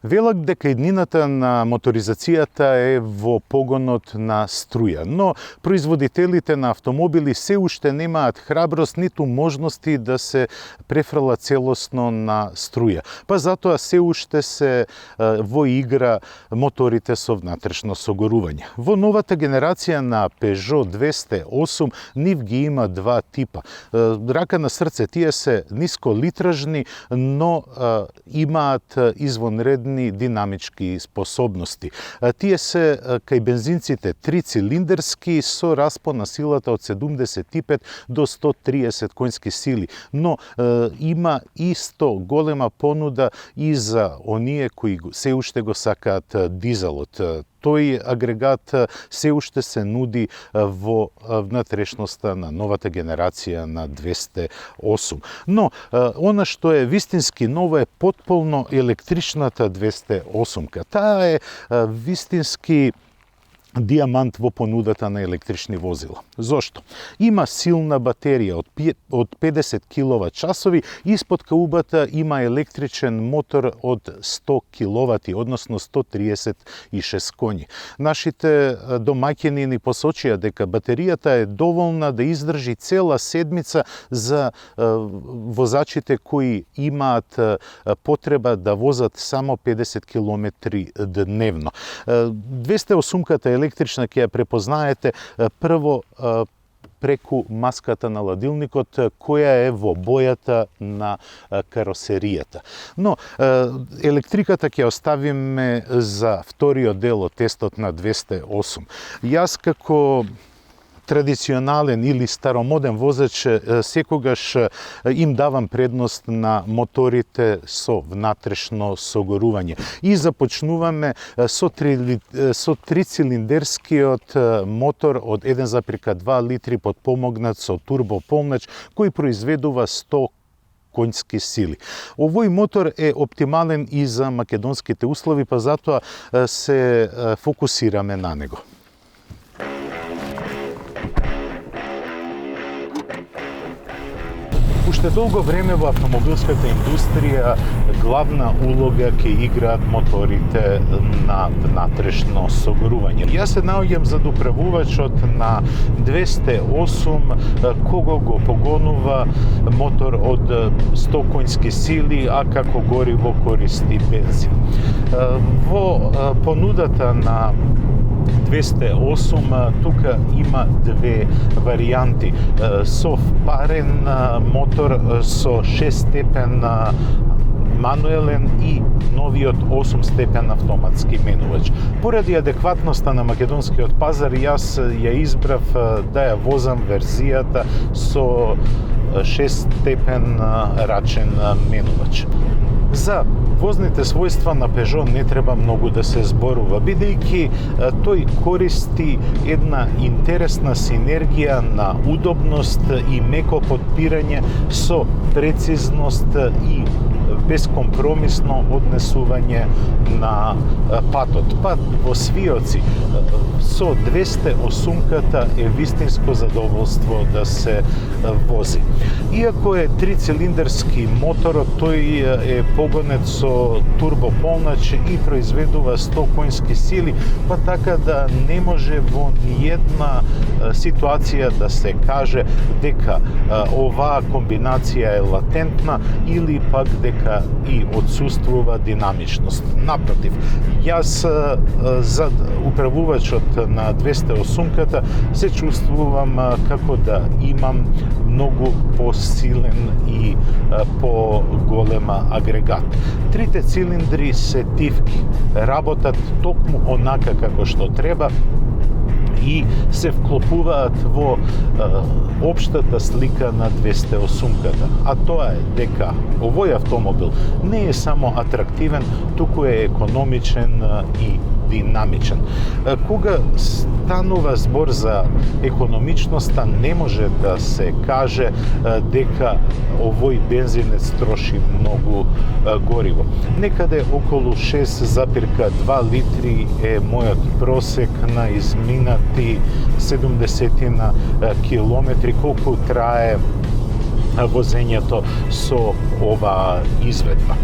Велат дека иднината на моторизацијата е во погонот на струја, но производителите на автомобили се уште немаат храброст ниту можности да се префрлат целосно на струја. Па затоа се уште се во игра моторите со внатрешно согорување. Во новата генерација на Peugeot 208 нив ги има два типа. Рака на срце, тие се нисколитражни, но имаат извонредни динамички способности. Тие се кај бензинците трицилиндерски со распон на силата од 75 до 130 конски сили, но има исто голема понуда и за оние кои се уште го сакаат дизелот. Тој агрегат се уште се нуди во внатрешноста на новата генерација на 208. Но, она што е вистински ново е потполно електричната 208. Таа е вистински диамант во понудата на електрични возила. Зошто? Има силна батерија од 50 киловат-часови, испод каубата има електричен мотор од 100 киловати, односно 136 коњи. Нашите домаќини ни посочија дека батеријата е доволна да издржи цела седмица за возачите кои имаат потреба да возат само 50 километри дневно. 208-ката електрична ќе ја препознаете прво преку маската на ладилникот, која е во бојата на каросеријата. Но, електриката ќе оставиме за вториот дел од тестот на 208. Јас како традиционален или старомоден возач секогаш им давам предност на моторите со внатрешно согорување. И започнуваме со трицилиндерскиот мотор од 1,2 литри подпомогнат со турбополнач кој произведува 100 конски сили. Овој мотор е оптимален и за македонските услови, па затоа се фокусираме на него. Уште долго време во автомобилската индустрија главна улога ќе играат моторите на внатрешно согорување. Јас се наоѓам зад управувачот на 208 кого го погонува мотор од 100 конски сили, а како гориво користи бензин. Во понудата на 208 тука има две варијанти. Со парен мотор со 6 степен мануелен и новиот 8 степен автоматски менувач. Поради адекватноста на македонскиот пазар, јас ја избрав да ја возам верзијата со 6 степен рачен менувач. За возните својства на Peugeot не треба многу да се зборува, бидејќи тој користи една интересна синергија на удобност и меко подпирање со прецизност и бескомпромисно однесување на патот. Пат во свиоци со 208-ката е вистинско задоволство да се вози. Иако е трицилиндерски моторот, тој е погонет со турбополнач и произведува 100 конски сили, па така да не може во ниедна ситуација да се каже дека оваа комбинација е латентна или пак дека и отсуствува динамичност. Напротив, јас за управувачот на 208-ката се чувствувам како да имам многу посилен и поголема агрегат. Трите цилиндри се тивки, работат токму онака како што треба и се вклопуваат во општата слика на 208-ката. А тоа е дека овој автомобил не е само атрактивен, туку е економичен и динамичен. Кога станува збор за економичноста, не може да се каже дека овој бензинец троши многу гориво. Некаде околу 6,2 литри е мојот просек на изминати 70 километри, колку трае возењето со оваа изведба.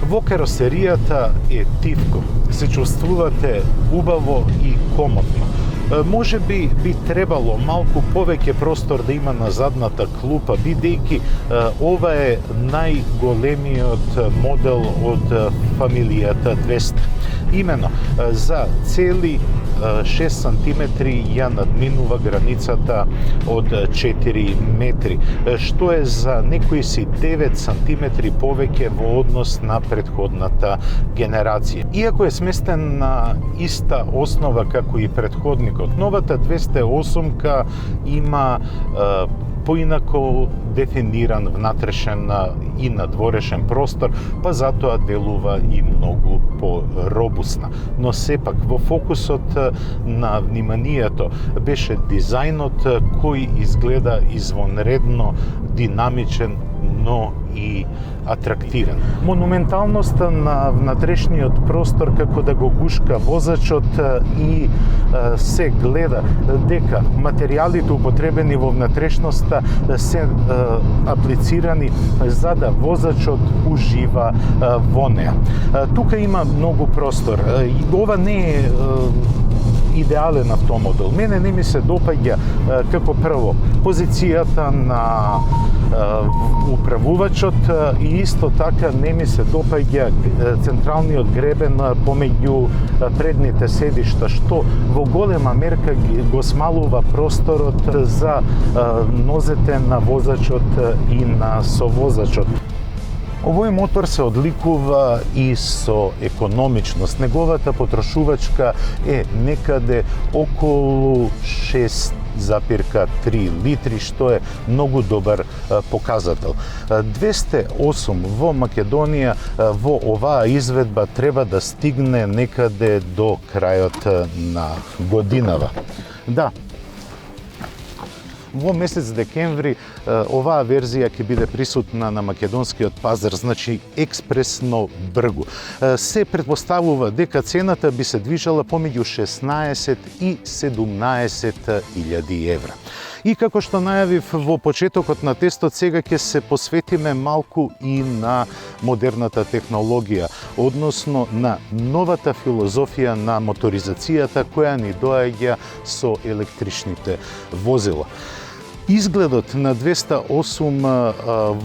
Во каросеријата е тивко, се чувствувате убаво и комотно. Може би требало малку повеќе простор да има на задната клупа, бидејќи ова е најголемиот модел од фамилијата 200. Имено, за цели 6 сантиметри ја надминува границата од 4 метри, што е за некои си 9 сантиметри повеќе во однос на претходната генерација. Иако е сместен на иста основа како и претходникот, новата 208 има поинако дефиниран внатрешен и надворешен простор, па затоа делува и многу поробусна. Но сепак во фокусот на вниманието беше дизајнот кој изгледа извонредно динамичен, но и атрактивен. Монументалноста на внатрешниот простор како да го гушка возачот и се гледа дека материјалите употребени во внатрешноста се аплицирани за да возачот ужива во неа. Тука има многу простор. Ова не е идеален автомобил. Мене не ми се допаѓа како прво позицијата на управувачот и исто така не ми се допаѓа централниот гребен помеѓу предните седишта, што во голема мерка го смалува просторот за нозете на возачот и на совозачот. Овој мотор се одликува и со економичност. Неговата потрошувачка е некаде околу 6,3 литри, што е многу добар показател. 208 во Македонија во оваа изведба треба да стигне некаде до крајот на годинава. Да, во месец декември оваа верзија ќе биде присутна на македонскиот пазар, значи експресно бргу. Се претпоставува дека цената би се движала помеѓу 16 и 17.000 евра. И како што најавив во почетокот на тестот, сега ќе се посветиме малку и на модерната технологија, односно на новата филозофија на моторизацијата која ни доаѓа со електричните возила. Изгледот на 208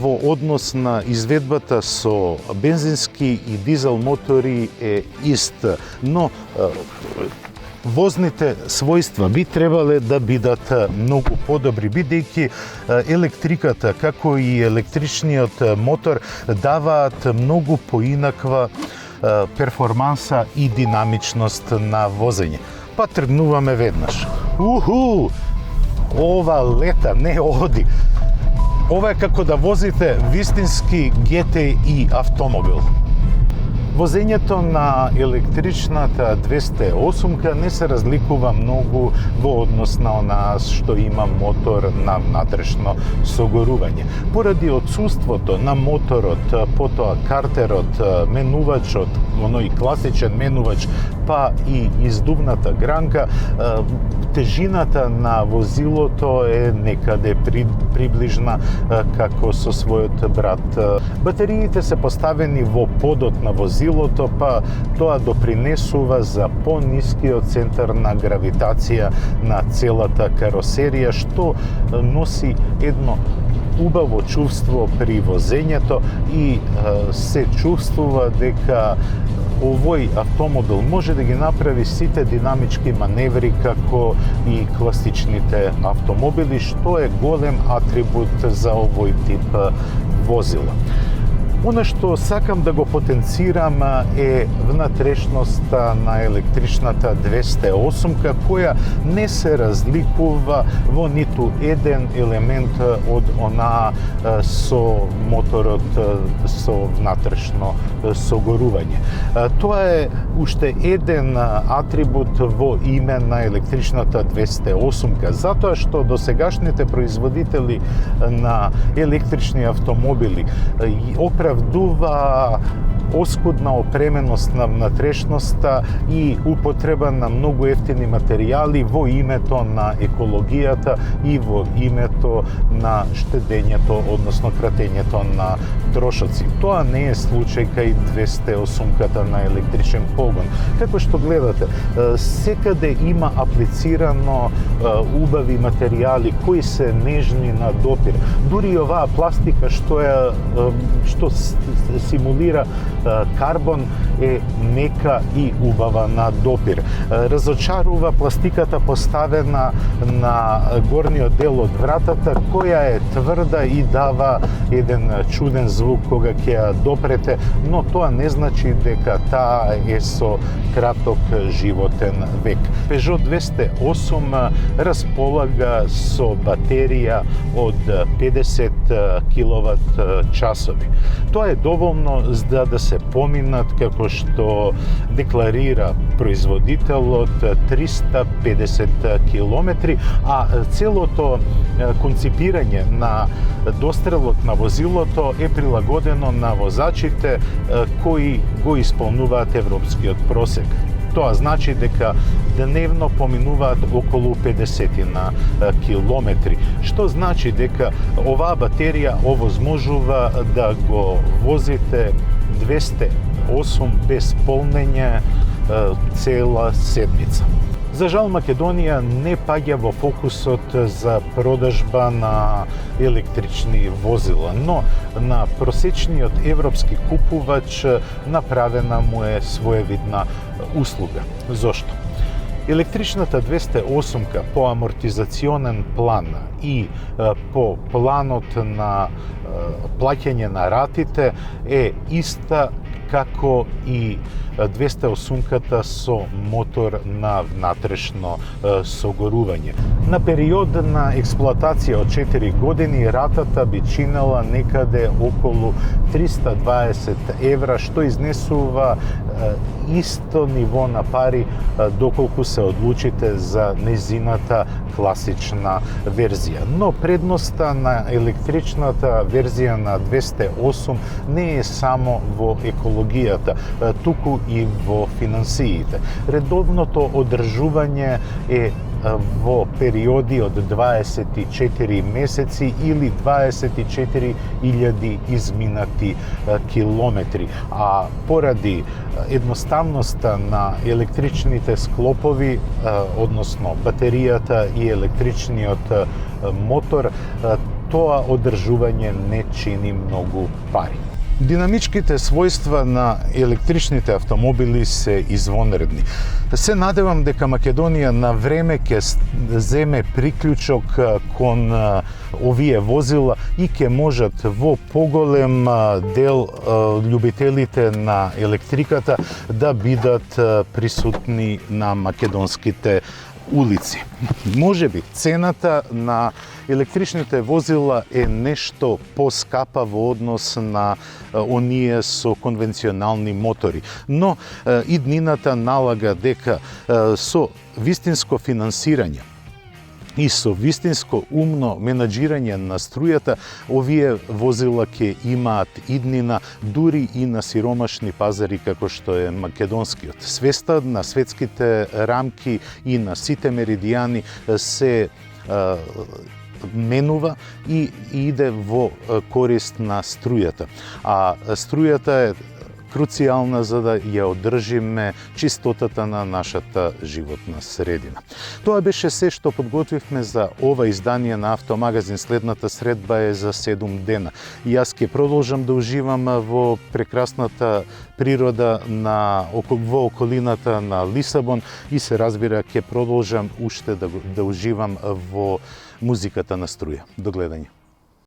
во однос на изведбата со бензински и дизел мотори е ист, но возните својства би требале да бидат многу подобри, бидејќи електриката, како и електричниот мотор, даваат многу поинаква перформанса и динамичност на возење. Па тргнуваме веднаш. Ова лета, не оди. Ова е како да возите вистински GTI автомобил. Возењето на електричната 208 не се разликува многу во однос на онаа што има мотор на внатрешно согорување. Поради отсуството на моторот, потоа картерот, менувачот, оној класичен менувач, па и издувната гранка, тежината на возилото е некаде приближна како со својот брат. Батериите се поставени во подот на возилото, па тоа допринесува за понискиот центар на гравитација на целата каросерија, што носи едно убаво чувство при возењето и се чувствува дека овој автомобил може да ги направи сите динамички маневри како и класичните автомобили, што е голем атрибут за овој тип возила. Она што сакам да го потенцирам е внатрешноста на електричната 208, која не се разликува во ниту еден елемент од онаа со моторот со внатрешно согорување. Тоа е уште еден атрибут во име на електричната 208, затоа што досегашните производители на електрични автомобили оправдува оскудна опременост на внатрешноста и употреба на многу ефтини материјали во името на екологијата и во името на штедењето, односно кратењето на трошоци. Тоа не е случај кај 208-ката на електричен погон. Како што гледате, секаде има аплицирано убави материјали кои се нежни на допир. Дури оваа пластика што симулира карбон е мека и убава на допир. Разочарува пластиката поставена на горниот дел од вратата, која е тврда и дава еден чуден звук кога ќе ја допрете, но тоа не значи дека таа е со краток животен век. Peugeot 208 располага со батерија од 50 киловат часови. Тоа е доволно за да се поминат, како што декларира производителот, 350 километри, а целото конципирање на дострелот на возилото е прилагодено на возачите кои го исполнуваат европскиот просек. Тоа значи дека дневно поминуваат околу 50 километри, што значи дека оваа батерија овозможува да го возите 208 без полнење цела седмица. За жал, Македонија не паѓа во фокусот за продажба на електрични возила, но на просечниот европски купувач направена му е своевидна услуга. Зошто? Електричната 208-ка по амортизационен план и по планот на плаќање на ратите е иста како и 208-ката со мотор на внатрешно согорување. На период на експлоатација од 4 години ратата би чинела некаде околу 320 евра, што изнесува исто ниво на пари доколку се одлучите за незината класична верзија. Но предноста на електричната верзија на 208 не е само во екологијата, туку и во финансиите. Редовното одржување е во периоди од 24 месеци или 24.000 изминати километри. А поради едноставноста на електричните склопови, односно батеријата и електричниот мотор, тоа одржување не чини многу пари. Динамичките својства на електричните автомобили се извонредни. Се надевам дека Македонија на време ќе земе приклучок кон овие возила и ќе можат во поголем дел љубителите на електриката да бидат присутни на македонските улици. Можеби цената на електричните возила е нешто поскапа во однос на оние со конвенционални мотори, но иднината налага дека со вистинско финансирање и со вистинско умно менаџирање на струјата, овие возила ќе имаат иднина дури и на сиромашни пазари како што е македонскиот. Свеста на светските рамки и на сите меридијани се менува и иде во корист на струјата. А струјата е круцијална за да ја одржиме чистотата на нашата животна средина. Тоа беше се што подготвивме за ова издание на Автомагазин. Следната средба е за 7 дена. И јас ќе продолжам да уживам во прекрасната природа во околината на Лисабон и се разбира ќе продолжам уште да уживам во музиката на струја. До гледање.